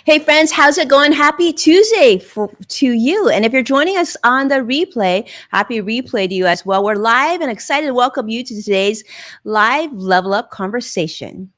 Hey friends, how's it going? Happy Tuesday to you. And if you're joining us on the replay, happy replay to you as well. We're live and excited to welcome you to today's live level up conversation.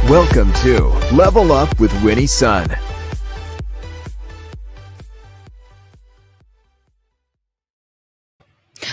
Welcome to Level Up with Winnie Sun.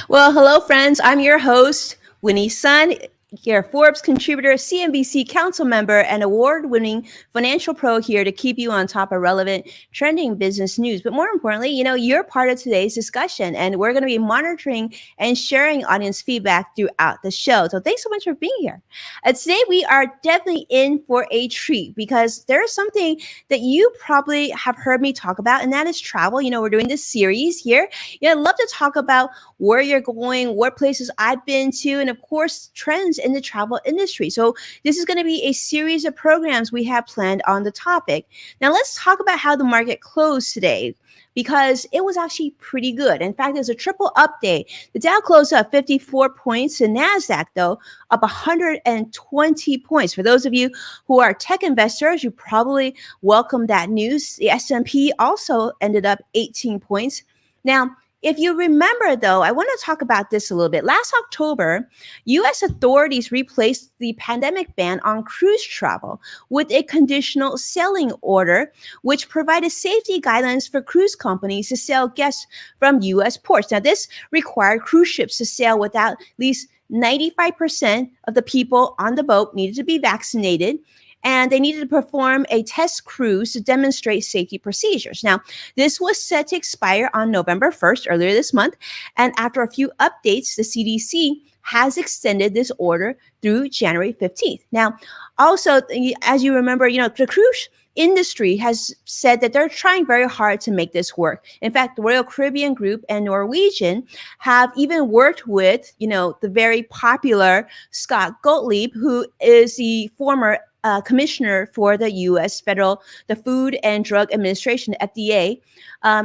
Well, hello friends. I'm your host, Winnie Sun. Your Forbes contributor, CNBC council member, and award-winning financial pro here to keep you on top of relevant, trending business news. But more importantly, you're part of today's discussion, and we're going to be monitoring and sharing audience feedback throughout the show. So thanks so much for being here. Today, we are definitely in for a treat because there's something that you probably have heard me talk about, and that is travel. We're doing this series here. I'd love to talk about where you're going, what places I've been to, and of course, trends in the travel industry. So this is going to be a series of programs we have planned on the topic. Now let's talk about how the market closed today, because it was actually pretty good. In fact, there's a triple update. The Dow closed up 54 points. The NASDAQ, though, up 120 points. For those of you who are tech investors, you probably welcome that news. The S&P also ended up 18 points. Now, if you remember, though, I want to talk about this a little bit. Last October, U.S. authorities replaced the pandemic ban on cruise travel with a conditional sailing order, which provided safety guidelines for cruise companies to sail guests from U.S. ports. Now, this required cruise ships to sail without at least 95% of the people on the boat needed to be vaccinated, and they needed to perform a test cruise to demonstrate safety procedures. Now, this was set to expire on November 1st, earlier this month, and after a few updates, the CDC has extended this order through January 15th. Now, also, as you remember, the cruise industry has said that they're trying very hard to make this work. In fact, the Royal Caribbean Group and Norwegian have even worked with, the very popular Scott Gottlieb, who is the former commissioner for the U.S. the Food and Drug Administration, FDA,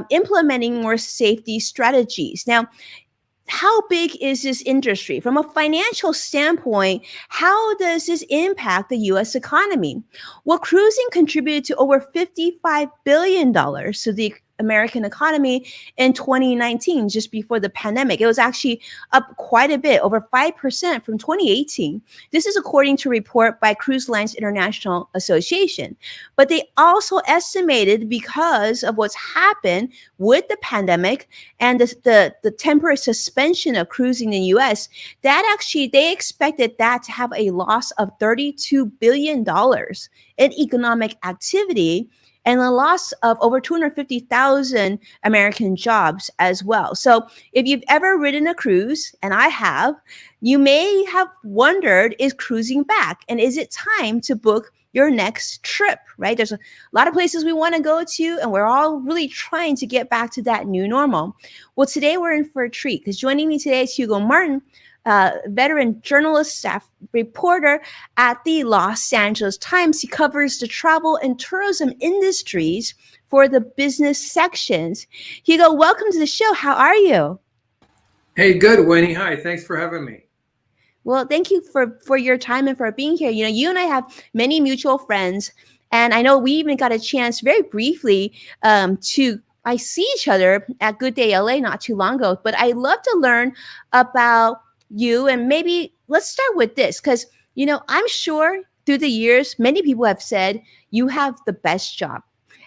implementing more safety strategies. Now, how big is this industry? From a financial standpoint, how does this impact the U.S. economy? Well, cruising contributed to over $55 billion to the American economy in 2019, just before the pandemic. It was actually up quite a bit, over 5% from 2018. This is according to a report by Cruise Lines International Association. But they also estimated, because of what's happened with the pandemic and the temporary suspension of cruising in the U.S., that actually they expected that to have a loss of $32 billion in economic activity, and a loss of over 250,000 American jobs as well. So if you've ever ridden a cruise, and I have, you may have wondered, is cruising back? And is it time to book your next trip, right? There's a lot of places we want to go to, and we're all really trying to get back to that new normal. Well, today we're in for a treat, because joining me today is Hugo Martin, veteran journalist, staff reporter at the Los Angeles Times. He covers the travel and tourism industries for the business sections. Hugo, welcome to the show. How are you? Hey, good, Winnie. Hi, thanks for having me. Well, thank you for your time and for being here. You and I have many mutual friends, and I know we even got a chance very briefly I see each other at Good Day LA not too long ago, but I love to learn about you. And maybe let's start with this, because, I'm sure through the years, many people have said you have the best job.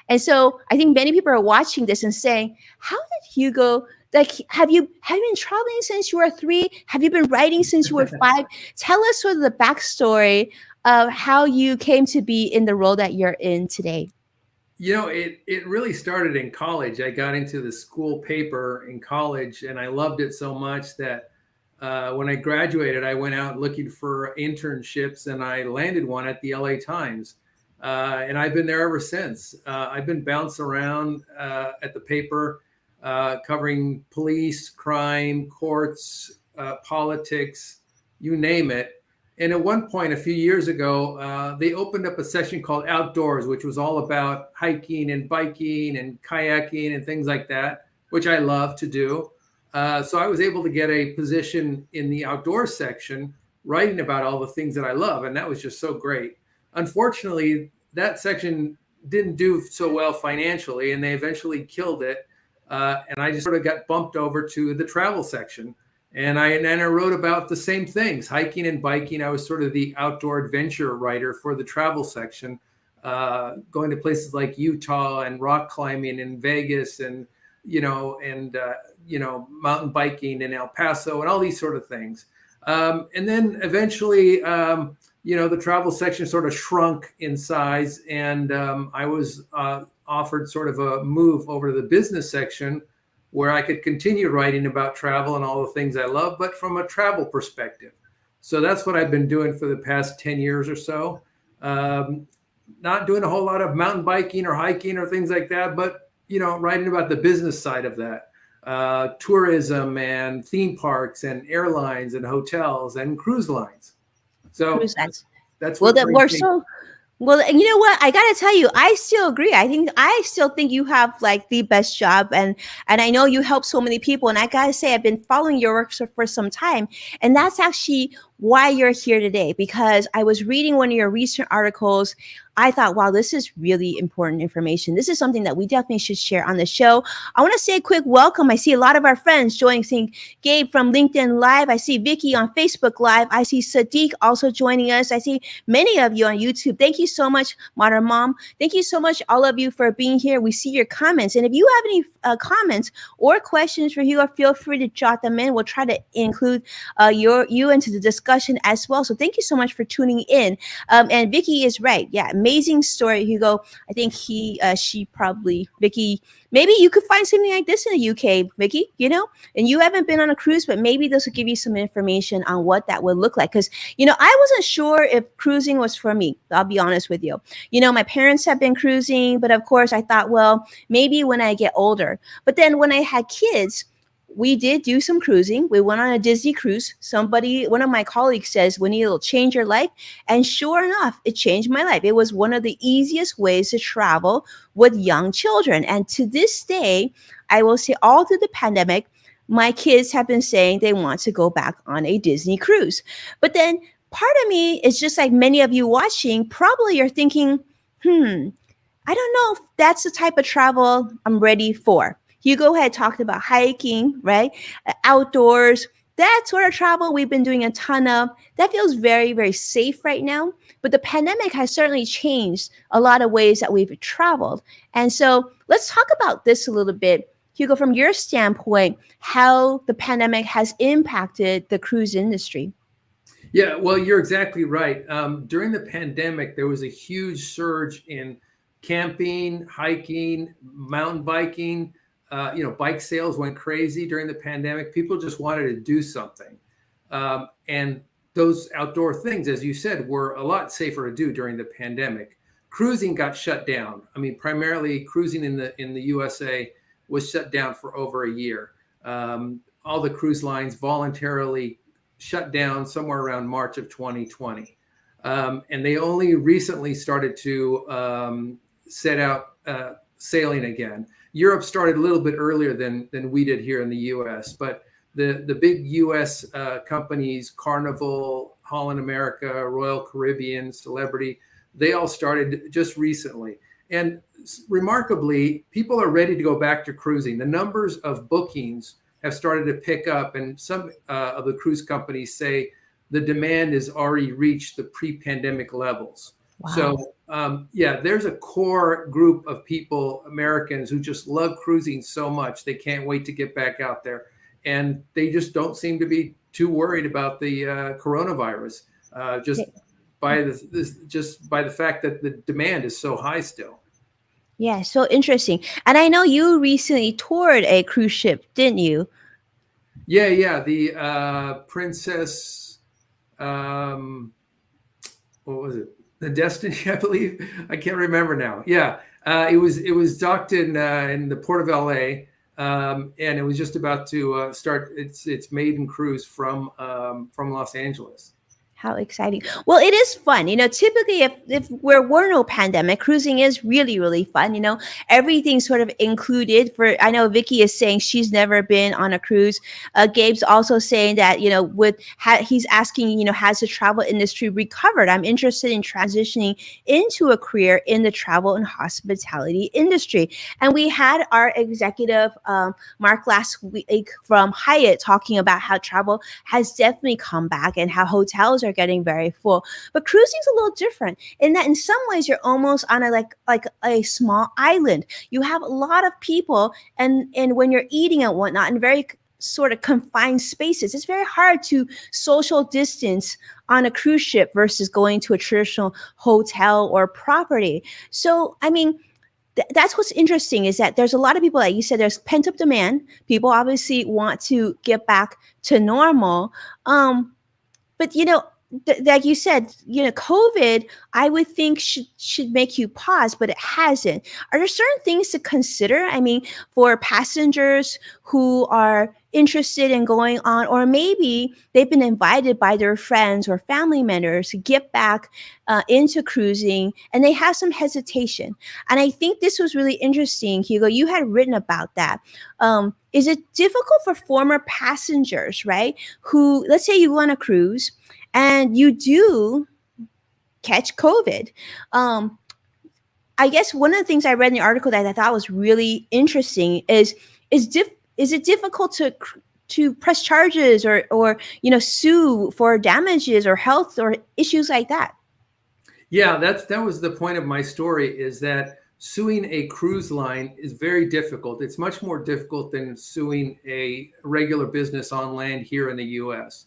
And so I think many people are watching this and saying, how did Hugo, have you been traveling since you were 3? Have you been writing since you were 5? Tell us sort of the backstory of how you came to be in the role that you're in today. It really started in college. I got into the school paper in college, and I loved it so much that when I graduated, I went out looking for internships, and I landed one at the LA Times. And I've been there ever since. I've been bounced around at the paper covering police, crime, courts, politics, you name it. And at one point, a few years ago, they opened up a section called Outdoors, which was all about hiking and biking and kayaking and things like that, which I love to do. So I was able to get a position in the outdoors section, writing about all the things that I love. And that was just so great. Unfortunately, that section didn't do so well financially, and they eventually killed it. And I just sort of got bumped over to the travel section. And I wrote about the same things, hiking and biking. I was sort of the outdoor adventure writer for the travel section, going to places like Utah and rock climbing in Vegas and, mountain biking in El Paso and all these sort of things. And then eventually, the travel section sort of shrunk in size, and I was offered sort of a move over to the business section where I could continue writing about travel and all the things I love, but from a travel perspective. So that's what I've been doing for the past 10 years or so. Not doing a whole lot of mountain biking or hiking or things like that, but, writing about the business side of that. Tourism and theme parks and airlines and hotels and cruise lines. So that's what Well, and you know what? I gotta tell you, I still agree. I still think you have like the best job, and I know you help so many people. And I gotta say, I've been following your work for some time, and that's actually why you're here today. Because I was reading one of your recent articles. I thought, wow, this is really important information. This is something that we definitely should share on the show. I want to say a quick welcome. I see a lot of our friends joining. Seeing Gabe from LinkedIn Live. I see Vicky on Facebook Live. I see Sadiq also joining us. I see many of you on YouTube. Thank you so much, Modern Mom. Thank you so much, all of you, for being here. We see your comments. And if you have any comments or questions for Hugo, feel free to jot them in. We'll try to include you into the discussion as well. So thank you so much for tuning in. And Vicky is right. Yeah, amazing story, Hugo. I think Vicky, maybe you could find something like this in the UK, Vicky, and you haven't been on a cruise, but maybe this will give you some information on what that would look like. Because, I wasn't sure if cruising was for me. I'll be honest with you. My parents have been cruising, but of course I thought, well, maybe when I get older. But then when I had kids, we did do some cruising. We went on a Disney cruise. One of my colleagues says, Winnie, it'll change your life. And sure enough, it changed my life. It was one of the easiest ways to travel with young children. And to this day, I will say all through the pandemic, my kids have been saying they want to go back on a Disney cruise. But then part of me is just like many of you watching, probably you're thinking, I don't know if that's the type of travel I'm ready for. Hugo had talked about hiking, right? Outdoors, that sort of travel we've been doing a ton of. That feels very, very safe right now. But the pandemic has certainly changed a lot of ways that we've traveled. And so let's talk about this a little bit. Hugo, from your standpoint, how the pandemic has impacted the cruise industry. Yeah, well, you're exactly right. During the pandemic, there was a huge surge in camping, hiking, mountain biking. Bike sales went crazy during the pandemic. People just wanted to do something. And those outdoor things, as you said, were a lot safer to do during the pandemic. Cruising got shut down. I mean, primarily cruising in the USA was shut down for over a year. All the cruise lines voluntarily shut down somewhere around March of 2020. And they only recently started to set out sailing again. Europe started a little bit earlier than we did here in the U.S., but the big U.S. companies, Carnival, Holland America, Royal Caribbean, Celebrity, they all started just recently. And remarkably, people are ready to go back to cruising. The numbers of bookings have started to pick up, and some of the cruise companies say the demand has already reached the pre-pandemic levels. Wow. So, there's a core group of people, Americans, who just love cruising so much. They can't wait to get back out there. And they just don't seem to be too worried about the coronavirus, by the fact that the demand is so high still. Yeah, so interesting. And I know you recently toured a cruise ship, didn't you? Yeah. The Princess, what was it? The Destiny, I believe. I can't remember now. Yeah, it was docked in the port of LA. and it was just about to start its maiden cruise from Los Angeles. How exciting. Well, it is fun. Typically if there were no pandemic, cruising is really, really fun. Everything's sort of included. I know Vicky is saying she's never been on a cruise. Gabe's also saying that, he's asking, has the travel industry recovered? I'm interested in transitioning into a career in the travel and hospitality industry. And we had our executive, Mark, last week from Hyatt talking about how travel has definitely come back and how hotels are getting very full. But cruising's a little different in that in some ways you're almost on a like a small island. You have a lot of people, and when you're eating and whatnot in very sort of confined spaces, it's very hard to social distance on a cruise ship versus going to a traditional hotel or property. So I mean, that's what's interesting, is that there's a lot of people, like you said, there's pent up demand. People obviously want to get back to normal. But like you said, COVID, I would think should make you pause, but it hasn't. Are there certain things to consider? I mean, for passengers who are interested in going on, or maybe they've been invited by their friends or family members to get back into cruising, and they have some hesitation. And I think this was really interesting, Hugo. You had written about that. Is it difficult for former passengers, right? Who, let's say you go on a cruise and you do catch COVID. I guess one of the things I read in the article that I thought was really interesting is it difficult to press charges or sue for damages or health or issues like that? Yeah, that was the point of my story, is that suing a cruise line is very difficult. It's much more difficult than suing a regular business on land here in the U.S.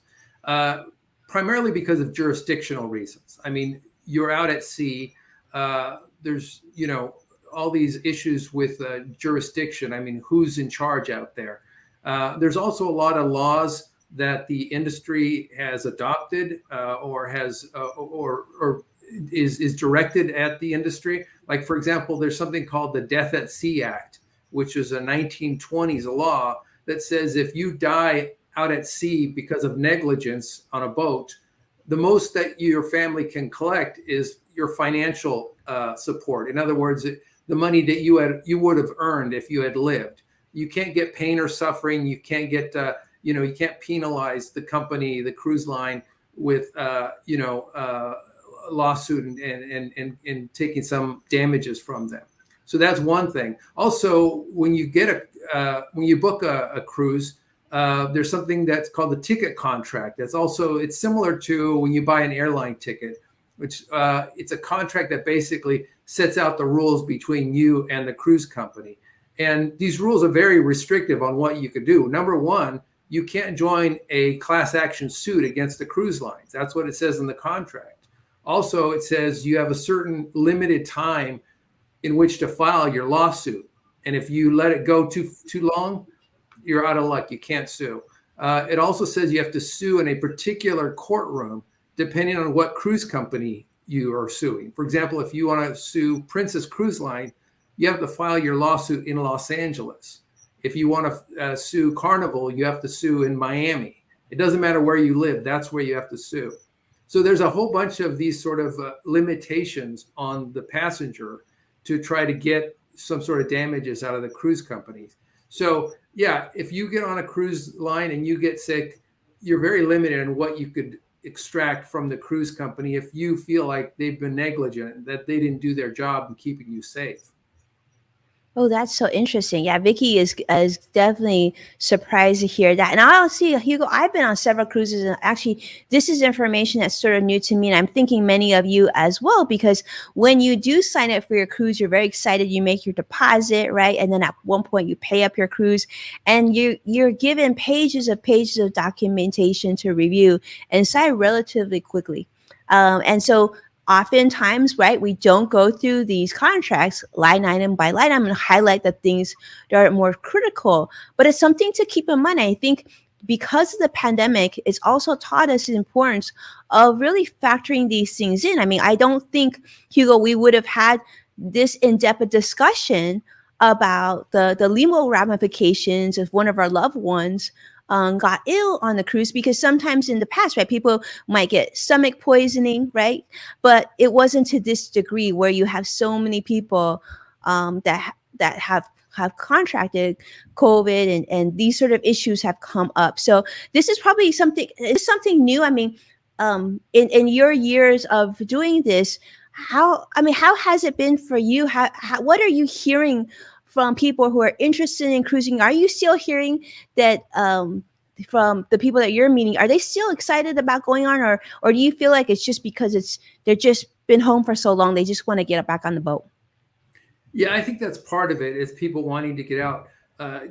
Primarily because of jurisdictional reasons. I mean, you're out at sea. There's, all these issues with jurisdiction. I mean, who's in charge out there? There's also a lot of laws that the industry has adopted or has or is directed at the industry. Like, for example, there's something called the Death at Sea Act, which is a 1920s law that says if you die out at sea because of negligence on a boat, the most that your family can collect is your financial support. In other words, the money that you would have earned if you had lived. You can't get pain or suffering. You can't get you can't penalize the company, the cruise line, with lawsuit and taking some damages from them. So that's one thing. Also, when you book a cruise, there's something that's called the ticket contract. It's similar to when you buy an airline ticket, which it's a contract that basically sets out the rules between you and the cruise company. And these rules are very restrictive on what you could do. Number one, you can't join a class action suit against the cruise lines. That's what it says in the contract. Also, it says you have a certain limited time in which to file your lawsuit. And if you let it go too long, you're out of luck. You can't sue. It also says you have to sue in a particular courtroom, depending on what cruise company you are suing. For example, if you want to sue Princess Cruise Line, you have to file your lawsuit in Los Angeles. If you want to sue Carnival, you have to sue in Miami. It doesn't matter where you live. That's where you have to sue. So there's a whole bunch of these sort of limitations on the passenger to try to get some sort of damages out of the cruise companies. So yeah, if you get on a cruise line and you get sick, you're very limited in what you could extract from the cruise company if you feel like they've been negligent, that they didn't do their job in keeping you safe. Oh, that's so interesting. Yeah, Vicky is definitely surprised to hear that. And I'll see, Hugo, I've been on several cruises, and actually this is information that's sort of new to me. And I'm thinking many of you as well, because when you do sign up for your cruise, you're very excited. You make your deposit, right? And then at one point you pay up your cruise, and you're given pages of documentation to review and sign relatively quickly. And so oftentimes, right, we don't go through these contracts line item by line item and highlight the things that are more critical. But it's something to keep in mind. I think because of the pandemic, it's also taught us the importance of really factoring these things in. I mean, I don't think, Hugo, we would have had this in-depth discussion about the legal ramifications of one of our loved ones got ill on the cruise, because sometimes in the past, right, people might get stomach poisoning, right? But it wasn't to this degree where you have so many people that have contracted COVID, and these sort of issues have come up. So this is probably something new. I mean, in your years of doing this, how has it been for you? What are you hearing from people who are interested in cruising? Are you still hearing that from the people that you're meeting? Are they still excited about going on, or do you feel like it's just because they're just been home for so long, they just want to get back on the boat? Yeah, I think that's part of it, is people wanting to get out,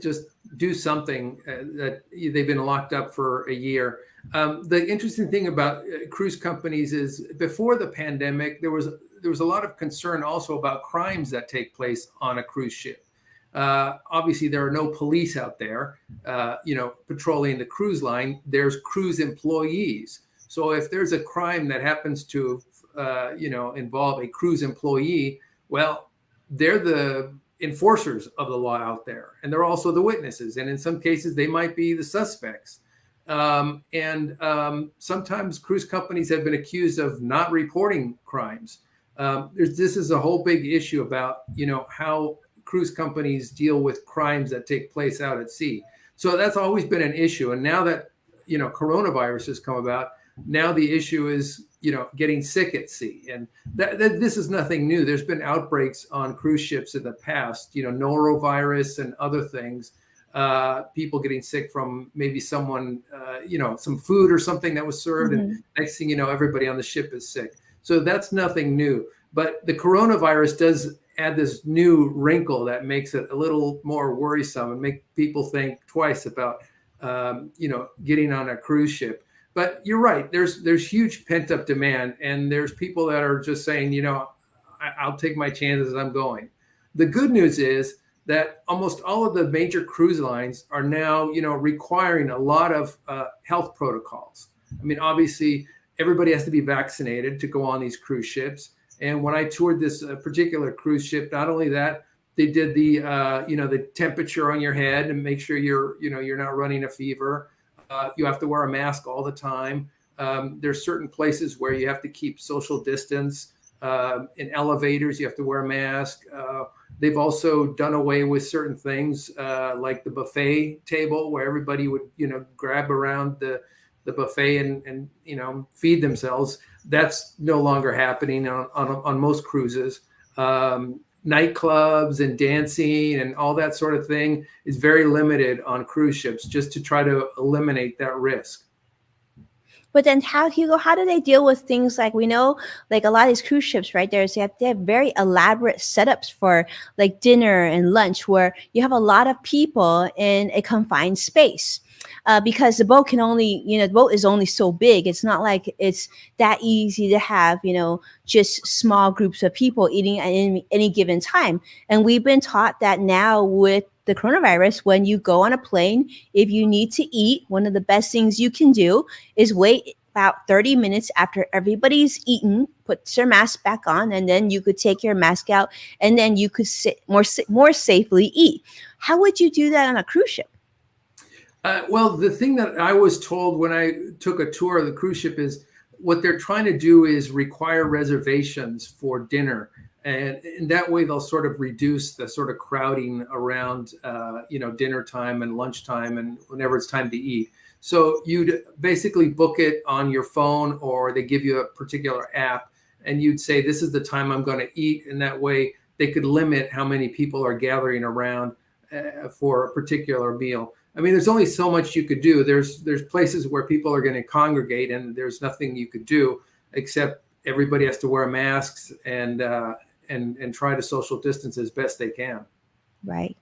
just do something that they've been locked up for a year. The interesting thing about cruise companies is, before the pandemic, there was a lot of concern also about crimes that take place on a cruise ship. Obviously, there are no police out there, patrolling the cruise line. There's cruise employees. So if there's a crime that happens to, involve a cruise employee, well, they're the enforcers of the law out there, and they're also the witnesses. And in some cases, they might be the suspects. Sometimes cruise companies have been accused of not reporting crimes. This is a whole big issue about, how cruise companies deal with crimes that take place out at sea. So that's always been an issue. And now that, coronavirus has come about, now the issue is, getting sick at sea. And that this is nothing new. There's been outbreaks on cruise ships in the past, norovirus and other things, people getting sick from maybe someone, some food or something that was served. Mm-hmm. And next thing you know, everybody on the ship is sick. So that's nothing new. But the coronavirus does add this new wrinkle that makes it a little more worrisome and make people think twice about, getting on a cruise ship. But you're right. There's huge pent up demand, and there's people that are just saying, I'll take my chances. I'm going. The good news is that almost all of the major cruise lines are now, requiring a lot of health protocols. I mean, obviously, everybody has to be vaccinated to go on these cruise ships. And when I toured this particular cruise ship, not only that, they did the, the temperature on your head and make sure you're not running a fever. You have to wear a mask all the time. There's certain places where you have to keep social distance. In elevators, you have to wear a mask. They've also done away with certain things like the buffet table, where everybody would, grab around the buffet and feed themselves. That's no longer happening on most cruises. Nightclubs and dancing and all that sort of thing is very limited on cruise ships, just to try to eliminate that risk. But then Hugo, how do they deal with things like, we know, like a lot of these cruise ships, right, they have very elaborate setups for like dinner and lunch, where you have a lot of people in a confined space. Because the boat can only, the boat is only so big. It's not like it's that easy to have, just small groups of people eating at any given time. And we've been taught that now with the coronavirus, when you go on a plane, if you need to eat, one of the best things you can do is wait about 30 minutes after everybody's eaten, put their mask back on, and then you could take your mask out, and then you could sit more safely eat. How would you do that on a cruise ship? Well, the thing that I was told when I took a tour of the cruise ship is what they're trying to do is require reservations for dinner. And in that way, they'll sort of reduce the sort of crowding around, dinner time and lunchtime and whenever it's time to eat. So you'd basically book it on your phone, or they give you a particular app, and you'd say, this is the time I'm going to eat. And that way they could limit how many people are gathering around for a particular meal. I mean, there's only so much you could do. There's places where people are going to congregate, and there's nothing you could do except everybody has to wear masks and try to social distance as best they can. Right.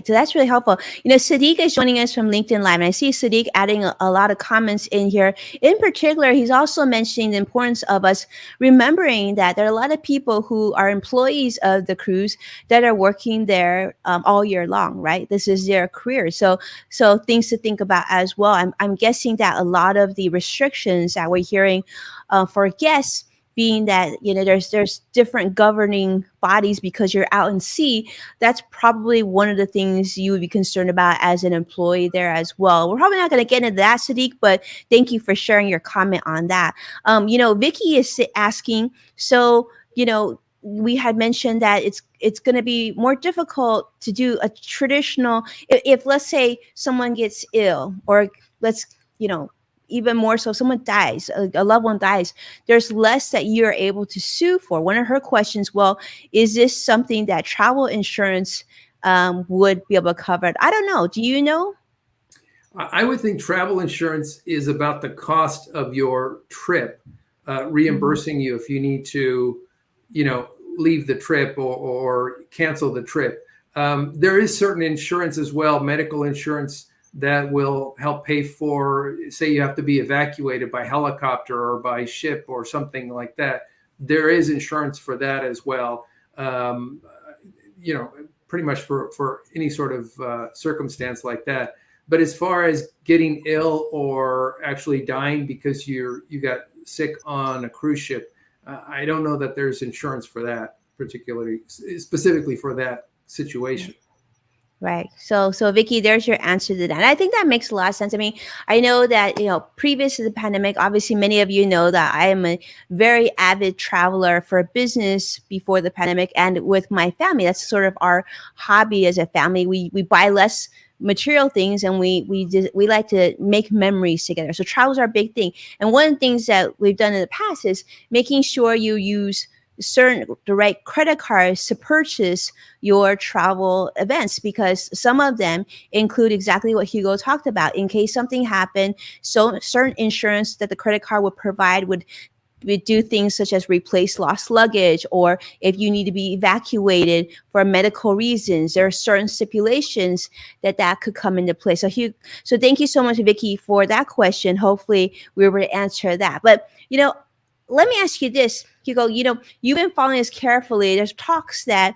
So that's really helpful. Sadiq is joining us from LinkedIn Live, and I see Sadiq adding a lot of comments in here. In particular, he's also mentioning the importance of us remembering that there are a lot of people who are employees of the cruise that are working there all year long, right? This is their career. So things to think about as well. I'm guessing that a lot of the restrictions that we're hearing for guests being that, there's different governing bodies because you're out in sea, that's probably one of the things you would be concerned about as an employee there as well. We're probably not going to get into that, Sadiq, but thank you for sharing your comment on that. Vicky is asking, so, we had mentioned that it's going to be more difficult to do a traditional, if let's say someone gets ill, or let's, even more so, someone dies, a loved one dies, there's less that you're able to sue for. One of her questions, well, is this something that travel insurance would be able to cover? I don't know. Do you know? I would think travel insurance is about the cost of your trip, reimbursing you if you need to, leave the trip or cancel the trip. There is certain insurance as well, medical insurance, that will help pay for, say you have to be evacuated by helicopter or by ship or something like that. There is insurance for that as well. Pretty much for any sort of circumstance like that. But as far as getting ill or actually dying because you got sick on a cruise ship, I don't know that there's insurance for that, particularly specifically for that situation. Right. So Vicky, there's your answer to that. And I think that makes a lot of sense. I mean, I know that, previous to the pandemic, obviously many of you know that I am a very avid traveler for business before the pandemic, and with my family. That's sort of our hobby as a family. We buy less material things, and we like to make memories together. So travel is our big thing. And one of the things that we've done in the past is making sure you use the right credit cards to purchase your travel events, because some of them include exactly what Hugo talked about. In case something happened, so certain insurance that the credit card would provide would do things such as replace lost luggage, or if you need to be evacuated for medical reasons, there are certain stipulations that could come into play. So thank you so much, Vicky, for that question. Hopefully we were able to answer that. But let me ask you this, Hugo. You've been following this carefully. There's talks that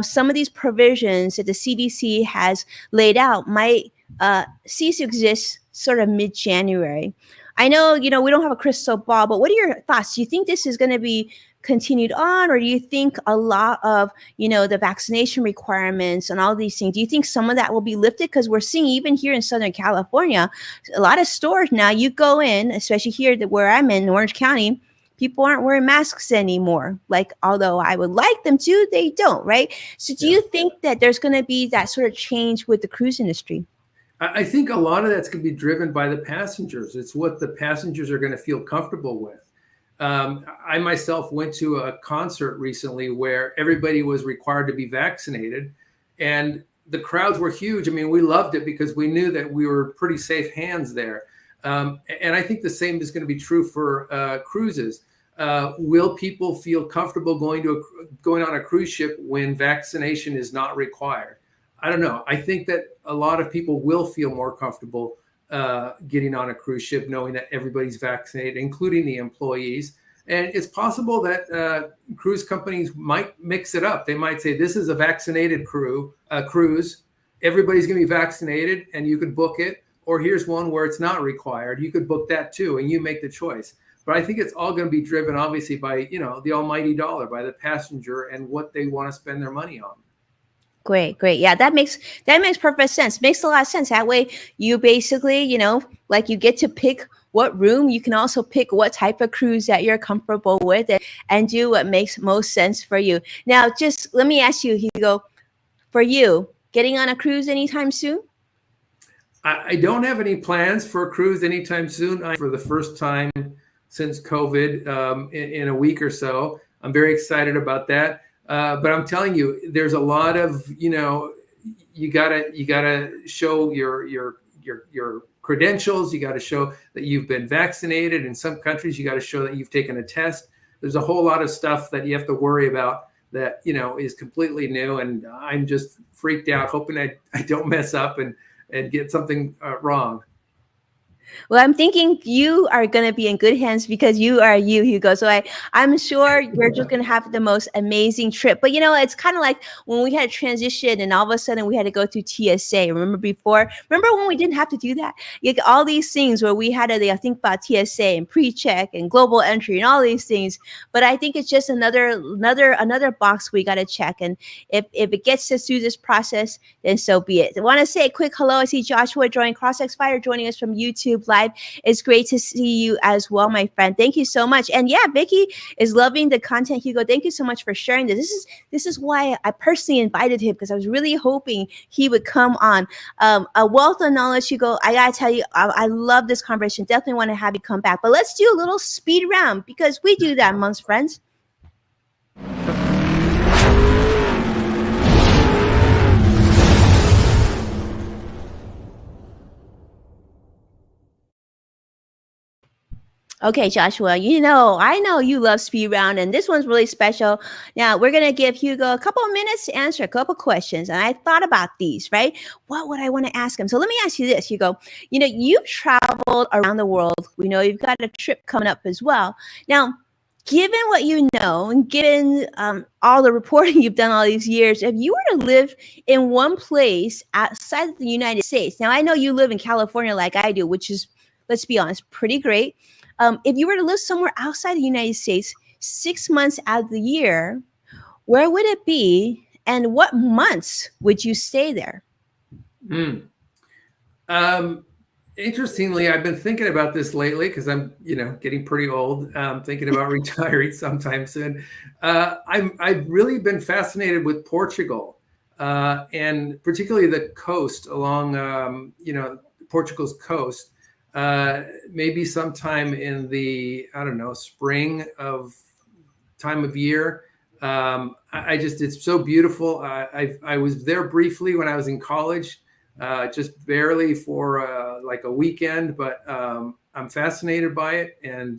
some of these provisions that the CDC has laid out might cease to exist sort of mid-January. I know, we don't have a crystal ball, but what are your thoughts? Do you think this is going to be continued on, or do you think a lot of, the vaccination requirements and all these things, do you think some of that will be lifted? Because we're seeing even here in Southern California, a lot of stores now, you go in, especially here where I'm in Orange County, people aren't wearing masks anymore. Like, although I would like them to, they don't, right? So do you think that there's going to be that sort of change with the cruise industry? I think a lot of that's going to be driven by the passengers. It's what the passengers are going to feel comfortable with. I myself went to a concert recently where everybody was required to be vaccinated, and the crowds were huge. I mean, we loved it because we knew that we were pretty safe hands there. And I think the same is going to be true for cruises. Will people feel comfortable going on a cruise ship when vaccination is not required? I don't know. I think that a lot of people will feel more comfortable getting on a cruise ship knowing that everybody's vaccinated, including the employees. And it's possible that cruise companies might mix it up. They might say, this is a vaccinated cruise. Everybody's going to be vaccinated and you could book it. Or here's one where it's not required. You could book that too, and you make the choice. But I think it's all going to be driven, obviously, by, the almighty dollar, by the passenger and what they want to spend their money on. Great. Yeah, that makes perfect sense. Makes a lot of sense. That way you basically, like you get to pick what room. You can also pick what type of cruise that you're comfortable with, and do what makes most sense for you. Now, just let me ask you, Hugo, for you, getting on a cruise anytime soon? I don't have any plans for a cruise anytime soon. For the first time since COVID, in a week or so, I'm very excited about that. But I'm telling you, there's a lot of, you gotta show your credentials. You got to show that you've been vaccinated. In some countries, you got to show that you've taken a test. There's a whole lot of stuff that you have to worry about that, is completely new. And I'm just freaked out, hoping I don't mess up and get something wrong. Well, I'm thinking you are going to be in good hands because you are you, Hugo. So I'm sure you're just going to have the most amazing trip. But it's kind of like when we had a transition and all of a sudden we had to go through TSA. Remember before? Remember when we didn't have to do that? You get all these things where we had to think about TSA and pre-check and global entry and all these things. But I think it's just another box we got to check. And if it gets us through this process, then so be it. I want to say a quick hello. I see Joshua joining CrossX Fighter joining us from YouTube Live. It's great to see you as well, my friend. Thank you so much. And yeah, Vicky is loving the content. Hugo, thank you so much for sharing this. This is why I personally invited him, because I was really hoping he would come on. A wealth of knowledge, Hugo. I gotta tell you, I love this conversation. Definitely want to have you come back. But let's do a little speed round because we do that amongst friends. Okay, Joshua, I know you love speed round, and this one's really special. Now, we're going to give Hugo a couple of minutes to answer a couple questions, and I thought about these, right? What would I want to ask him? So let me ask you this, Hugo. You've traveled around the world. We know you've got a trip coming up as well. Now, given what you know and given all the reporting you've done all these years, if you were to live in one place outside of the United States, now I know you live in California like I do, which is, let's be honest, pretty great. If you were to live somewhere outside the United States 6 months out of the year, where would it be, and what months would you stay there? Interestingly, I've been thinking about this lately because I'm, getting pretty old. Thinking about retiring sometime soon. I've really been fascinated with Portugal, and particularly the coast along, Portugal's coast. Maybe sometime in the, I don't know, spring of time of year. It's so beautiful. I was there briefly when I was in college, just barely for like a weekend, but I'm fascinated by it. And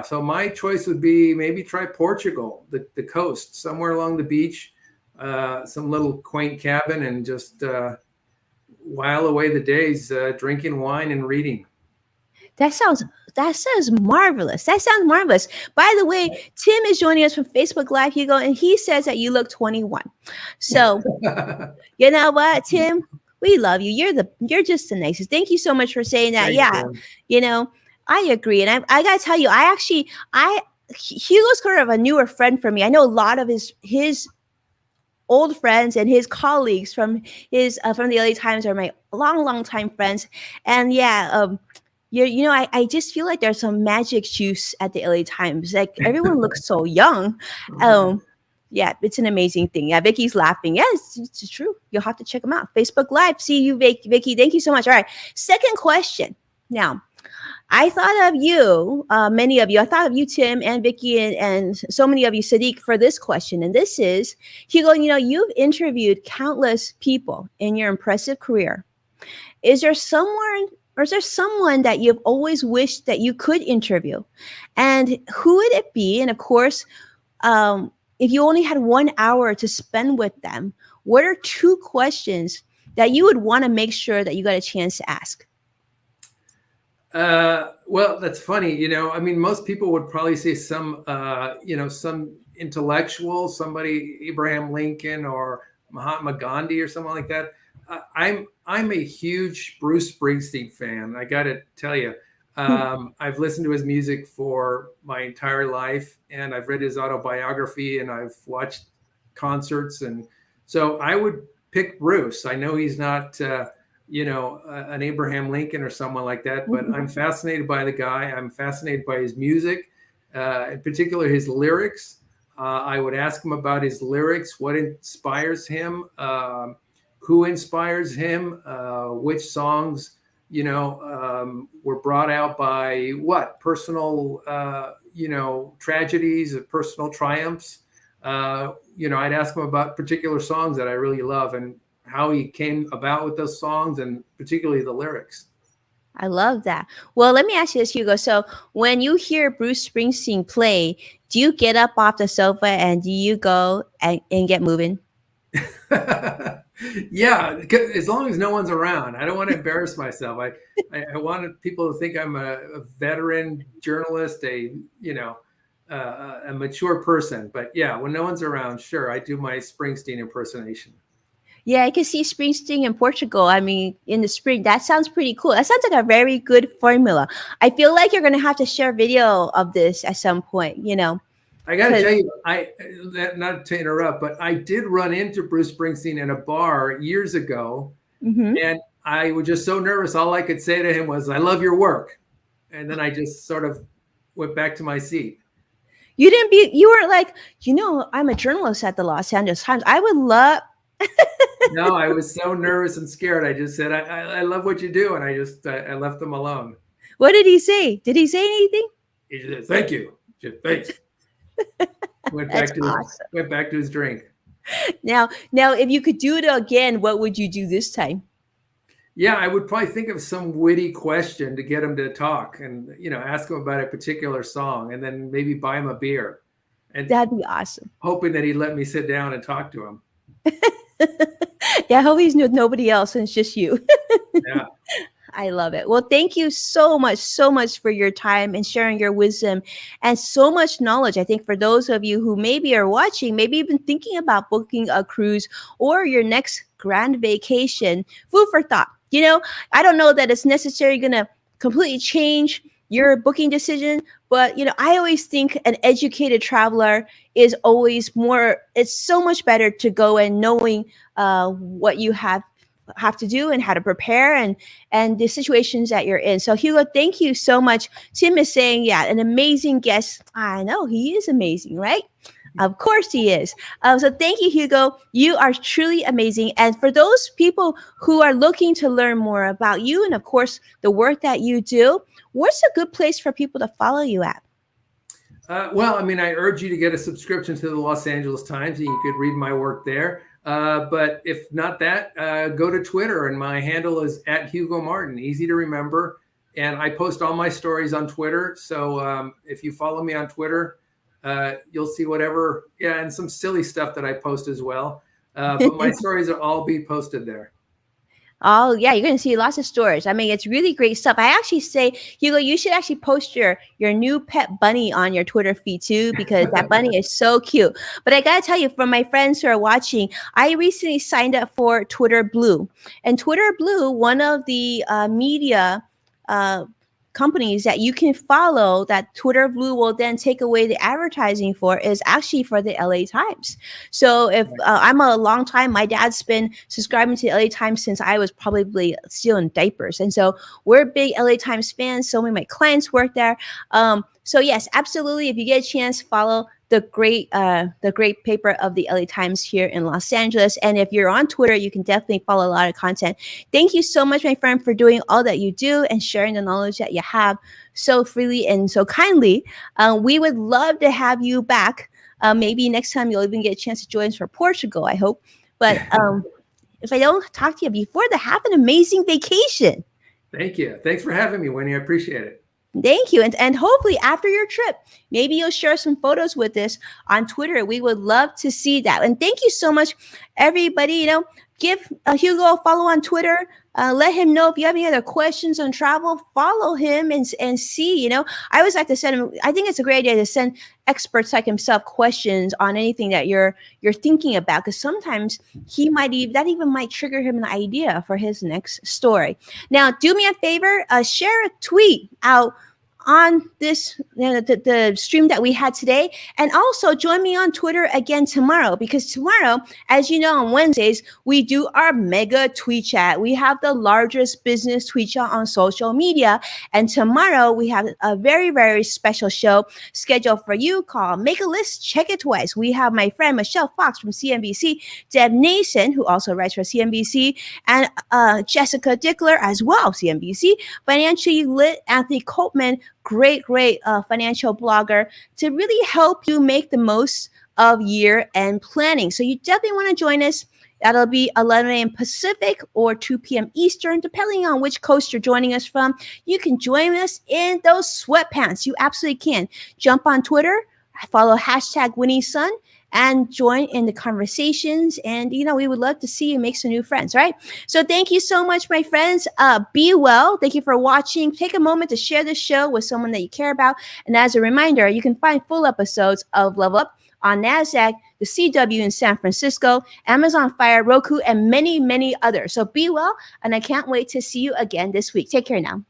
so my choice would be maybe try Portugal, the coast, somewhere along the beach, some little quaint cabin, and just while away the days drinking wine and reading. That sounds marvelous. That sounds marvelous. By the way, Tim is joining us from Facebook Live, Hugo, and he says that you look 21. So you know what, Tim? We love you. You're just the nicest. Thank you so much for saying that. Thanks, yeah, I agree. And I gotta tell you, Hugo's kind of a newer friend for me. I know a lot of his old friends and his colleagues from the LA Times are my long time friends. And I just feel like there's some magic juice at the LA Times. Like everyone looks so young. Yeah, it's an amazing thing. Yeah, Vicky's laughing. Yeah, it's true. You'll have to check them out. Facebook Live. See you, Vicky. Thank you so much. All right. Second question. Now, I thought of you, many of you. I thought of you, Tim, and Vicky, and so many of you, Sadiq, for this question. And this is, Hugo, you've interviewed countless people in your impressive career. Is there someone that you've always wished that you could interview? And who would it be? And of course, if you only had 1 hour to spend with them, what are 2 questions that you would want to make sure that you got a chance to ask? Well, that's funny. Most people would probably say some intellectual, somebody, Abraham Lincoln or Mahatma Gandhi or something like that. I'm a huge Bruce Springsteen fan. I got to tell you, I've listened to his music for my entire life, and I've read his autobiography, and I've watched concerts, and so I would pick Bruce. I know he's not, an Abraham Lincoln or someone like that, but I'm fascinated by the guy. I'm fascinated by his music, in particular his lyrics. I would ask him about his lyrics, what inspires him, who inspires him, which songs, were brought out by what personal, tragedies or personal triumphs. I'd ask him about particular songs that I really love and how he came about with those songs, and particularly the lyrics. I love that. Well, let me ask you this, Hugo. So when you hear Bruce Springsteen play, do you get up off the sofa and do you go and get moving? Yeah, as long as no one's around. I don't want to embarrass myself. I wanted people to think I'm a veteran journalist, a mature person. But yeah, when no one's around, sure, I do my Springsteen impersonation. Yeah, I can see Springsteen in Portugal. I mean, in the spring. That sounds pretty cool. That sounds like a very good formula. I feel like you're gonna have to share video of this at some point, I got to because tell you, not to interrupt, but I did run into Bruce Springsteen in a bar years ago, and I was just so nervous. All I could say to him was, "I love your work," and then I just sort of went back to my seat. you weren't like, I'm a journalist at the Los Angeles Times. I would love. No, I was so nervous and scared. I just said, I love what you do. And I left them alone. What did he say? Did he say anything? He just said, thank you. Just, thanks. That's awesome. Went back to his drink. Now, if you could do it again, what would you do this time? Yeah, I would probably think of some witty question to get him to talk and, ask him about a particular song and then maybe buy him a beer. And that'd be awesome. Hoping that he'd let me sit down and talk to him. Yeah, I hope he's with nobody else and it's just you. Yeah. I love it. Well, thank you so much for your time and sharing your wisdom and so much knowledge. I think for those of you who maybe are watching, maybe even thinking about booking a cruise or your next grand vacation, food for thought. I don't know that it's necessarily going to completely change your booking decision, but I always think an educated traveler is always more. It's so much better to go in knowing what you have to do and how to prepare and the situations that you're in. So Hugo, thank you so much. Tim is saying, yeah, an amazing guest. I know he is amazing, right? Of course he is. So thank you, Hugo. You are truly amazing. And for those people who are looking to learn more about you and, of course, the work that you do, what's a good place for people to follow you at? Well, I urge you to get a subscription to the Los Angeles Times, and you could read my work there. But if not that, go to Twitter, and my handle is @Hugo Martin. Easy to remember. And I post all my stories on Twitter. So if you follow me on Twitter, you'll see whatever, and some silly stuff that I post as well. But my stories will all be posted there. Oh, yeah, you're going to see lots of stories. It's really great stuff. I actually say, Hugo, you should actually post your new pet bunny on your Twitter feed too, because that bunny is so cute. But I got to tell you, for my friends who are watching, I recently signed up for Twitter Blue. And Twitter Blue, one of the media companies that you can follow that Twitter Blue will then take away the advertising for is actually for the LA Times. So if I'm a long time, my dad's been subscribing to the LA Times since I was probably still in diapers. And so we're big LA Times fans. So many of my clients work there. So yes, absolutely. If you get a chance, follow the great paper of the LA Times here in Los Angeles. And if you're on Twitter, you can definitely follow a lot of content. Thank you so much, my friend, for doing all that you do and sharing the knowledge that you have so freely and so kindly. We would love to have you back. Maybe next time you'll even get a chance to join us for Portugal, I hope. But if I don't talk to you before, have an amazing vacation. Thank you. Thanks for having me, Winnie. I appreciate it. Thank you. And hopefully after your trip, maybe you'll share some photos with us on Twitter. We would love to see that. And thank you so much, everybody. Give Hugo a follow on Twitter. Let him know if you have any other questions on travel. Follow him and see. I always like to send him. I think it's a great idea to send experts like himself questions on anything that you're thinking about, because sometimes that even might trigger him an idea for his next story. Now, do me a favor, share a tweet out on this the stream that we had today, and also join me on Twitter again tomorrow, because tomorrow, as you know, on Wednesdays we do our mega tweet chat. We have the largest business tweet chat on social media, and tomorrow we have a very, very special show scheduled for you called Make a List, Check It Twice. We have my friend Michelle Fox from CNBC, Deb Nason, who also writes for CNBC, and Jessica Dickler as well, CNBC, Financially Lit, Anthony Coltman, great financial blogger, to really help you make the most of year-end planning. So you definitely want to join us. That'll be 11 a.m. Pacific or 2 p.m. Eastern, depending on which coast you're joining us from. You can join us in those sweatpants. You absolutely can. Jump on Twitter, follow #WinnieSun, and join in the conversations. And, we would love to see you make some new friends, right? So thank you so much, my friends. Be well. Thank you for watching. Take a moment to share this show with someone that you care about. And as a reminder, you can find full episodes of Level Up on NASDAQ, the CW in San Francisco, Amazon Fire, Roku, and many, many others. So be well, and I can't wait to see you again this week. Take care now.